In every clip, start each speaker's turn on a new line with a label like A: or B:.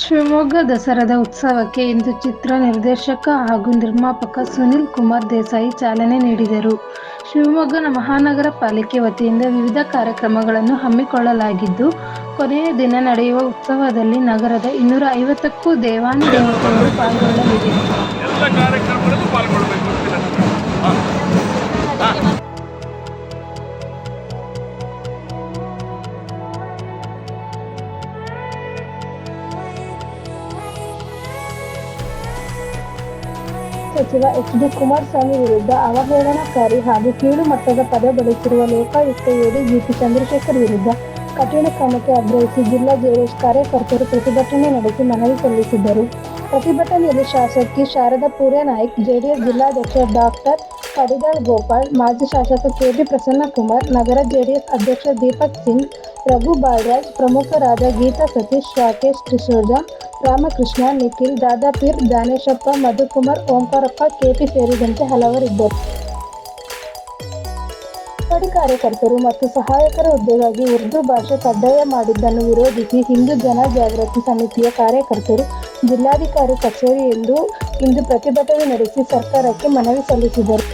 A: ಶಿವಮೊಗ್ಗ ದಸರಾದ ಉತ್ಸವಕ್ಕೆ ಇಂದು ಚಿತ್ರ ನಿರ್ದೇಶಕ ಹಾಗೂ ನಿರ್ಮಾಪಕ ಸುನಿಲ್ ಕುಮಾರ್ ದೇಸಾಯಿ ಚಾಲನೆ ನೀಡಿದರು. ಶಿವಮೊಗ್ಗ ಮಹಾನಗರ ಪಾಲಿಕೆ ವತಿಯಿಂದ ವಿವಿಧ ಕಾರ್ಯಕ್ರಮಗಳನ್ನು ಹಮ್ಮಿಕೊಳ್ಳಲಾಗಿದ್ದು, ಕೊನೆಯ ದಿನ ನಡೆಯುವ ಉತ್ಸವದಲ್ಲಿ ನಗರದ 250ಕ್ಕೂ ದೇವಾನು ದೇವತೆಗಳು ಪಾಲ್ಗೊಳ್ಳಲಿವೆ.
B: ಎಲ್ಲ ಕಾರ್ಯಕ್ರಮಗಳಲ್ಲೂ ಪಾಲ್ಗೊಳ್ಳಬೇಕು.
A: ಸಚಿವ ಎಚ್. ಡಿ. ಕುಮಾರಸ್ವಾಮಿ ವಿರುದ್ಧ ಅವಹೇಳನಕಾರಿ ಹಾಗೂ ಕೀಳು ಮಟ್ಟದ ಪದ ಬಳಸಿರುವ ಲೋಕಾಯುಕ್ತ ಎಡಿಜಿಪಿ ಚಂದ್ರಶೇಖರ್ ವಿರುದ್ಧ ಕಠಿಣ ಕ್ರಮಕ್ಕೆ ಆಗ್ರಹಿಸಿ ಜಿಲ್ಲಾ ಜೆಡಿಎಸ್ ಕಾರ್ಯಕರ್ತರು ಪ್ರತಿಭಟನೆ ನಡೆಸಿ ಮನವಿ ಸಲ್ಲಿಸಿದರು. ಪ್ರತಿಭಟನೆಯಲ್ಲಿ ಶಾಸಕಿ ಶಾರದಾ ಪೂರ್ಯನಾಯ್ಕ, ಜೆಡಿಎಸ್ ಜಿಲ್ಲಾಧ್ಯಕ್ಷ ಡಾಕ್ಟರ್ ಕಡಿದಾಳ್ ಗೋಪಾಲ್, ಮಾಜಿ ಶಾಸಕ ಕೆ. ಪ್ರಸನ್ನಕುಮಾರ್, ನಗರ ಜೆಡಿಎಸ್ ಅಧ್ಯಕ್ಷ ದೀಪಕ್ ಸಿಂಗ್, ರಘು ಬಾಲರಾಜ್, ಪ್ರಮುಖರಾದ ಗೀತಾ ಸತೀಶ್, ರಾಕೇಶ್ ಡಿಸೋಜ, ರಾಮಕೃಷ್ಣ, ನಿಖಿಲ್, ದಾದಾಪೀರ್, ದಾನೇಶಪ್ಪ, ಮಧುಕುಮಾರ್, ಓಂಕಾರಪ್ಪ, ಕೆಪಿ ಸೇರಿದಂತೆ ಹಲವರಿದ್ದರು. ಅಂಗನವಾಡಿ ಕಾರ್ಯಕರ್ತರು ಮತ್ತು ಸಹಾಯಕರ ಹುದ್ದೆಗಾಗಿ ಉರ್ದು ಭಾಷೆ ಕಡ್ಡಾಯ ಮಾಡಿದ್ದನ್ನು ವಿರೋಧಿಸಿ ಹಿಂದೂ ಜನ ಜಾಗೃತಿ ಸಮಿತಿಯ ಕಾರ್ಯಕರ್ತರು ಜಿಲ್ಲಾಧಿಕಾರಿ ಕಚೇರಿ ಇಂದು ಪ್ರತಿಭಟನೆ ನಡೆಸಿ ಸರ್ಕಾರಕ್ಕೆ ಮನವಿ ಸಲ್ಲಿಸಿದರು.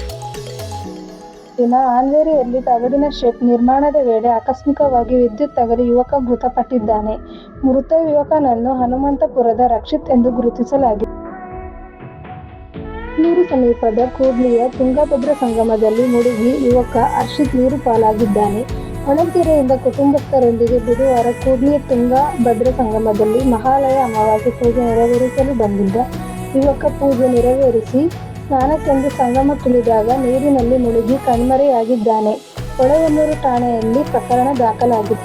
A: ಹಾನ್ವೇರಿಯಲ್ಲಿ ತಗಡಿನ ಶೆಡ್ ನಿರ್ಮಾಣದ ವೇಳೆ ಆಕಸ್ಮಿಕವಾಗಿ ವಿದ್ಯುತ್ ತಗುಲಿ ಯುವಕ ಮೃತಪಟ್ಟಿದ್ದಾನೆ. ಮೃತ ಯುವಕನನ್ನು ಹನುಮಂತಪುರದ ರಕ್ಷಿತ್ ಎಂದು ಗುರುತಿಸಲಾಗಿದೆ. ಬೆಂಗಳೂರು ಸಮೀಪದ ಕೂಡ್ಲಿಯ ತುಂಗಭದ್ರಾ ಸಂಗಮದಲ್ಲಿ ಮುಳುಗಿ ಯುವಕ ಹರ್ಷಿತ್ ನೀರು ಪಾಲಾಗಿದ್ದಾನೆ. ಹೊಳಲ್ಕೆರೆಯಿಂದ ಕುಟುಂಬಸ್ಥರೊಂದಿಗೆ ಬುಧವಾರ ಕೂಡ್ಲಿಯ ತುಂಗಭದ್ರಾ ಸಂಗಮದಲ್ಲಿ ಮಹಾಲಯ ಅಮಾವಾಸ್ಯೆ ಪೂಜೆ ನೆರವೇರಿಸಲು ಬಂದಿದ್ದ ಯುವಕ ಪೂಜೆ ನೆರವೇರಿಸಿ ಸ್ನಾನಕ್ಕೆಂದು ಸಂಗಮಕ್ಕಿಳಿದಾಗ ನೀರಿನಲ್ಲಿ ಮುಳುಗಿ ಕಣ್ಮರೆಯಾಗಿದ್ದಾನೆ. ಹೊಳೆಹೊನ್ನೂರು ಠಾಣೆಯಲ್ಲಿ ಪ್ರಕರಣ ದಾಖಲಾಗಿದೆ.